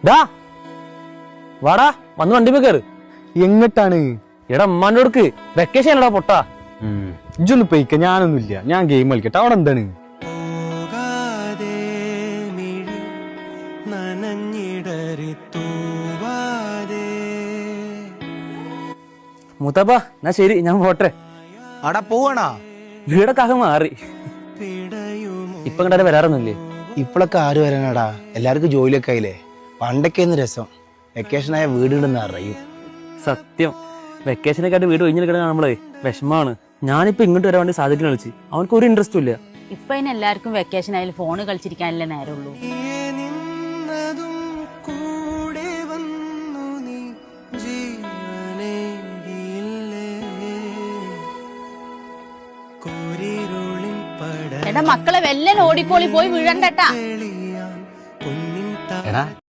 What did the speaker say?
ഡാ വാടാ വന്ന് വണ്ടി കയറ്. എങ്ങട്ടാണ്? എടാ അമ്മാന്റെ അടുക്ക് വെക്കേഷൻ അല്ലടാ പൊട്ടാ. ഇജ്ജൊന്ന് പൊയ്ക്ക, ഞാനൊന്നുമില്ല, ഞാൻ ഗെയിം കളിക്കട്ടെ. അവിടെ എന്താണ്? മൂത്താപ്പാ എന്നാ ശരി, ഞാൻ പോട്ടെ. അവിടെ പോവാണാ? വീടൊക്കെ ആകെ മാറി. ഇപ്പൊ ഇങ്ങോട്ട് വരാറൊന്നുമില്ലേ? ഇപ്പോഴൊക്കെ ആര് വരാനാടാ, എല്ലാവർക്കും ജോലിയൊക്കെ ആയില്ലേ. പണ്ടൊക്കെ രസം വെക്കേഷനായ വീടുണ്ടെന്ന് അറിയും. സത്യം, വെക്കേഷനൊക്കെ വീട് ഒഴിഞ്ഞെടുക്കണ നമ്മളെ വിഷമാണ്. ഞാനിപ്പോ ഇങ്ങോട്ട് വരാൻ വേണ്ടി സാധിക്കുന്ന കളിച്ച് അവനക്ക് ഒരു ഇൻട്രസ്റ്റും ഇല്ല. ഇപ്പൊ അതിന് എല്ലാവർക്കും വെക്കേഷൻ ആയാലും ഫോണ് കളിച്ചിരിക്കാനല്ലേ നേരമുള്ളൂ. എടാ മക്കളെ വെല്ലൻ ഓടിക്കോളി, പോയി വീഴണ്ടട്ടാ.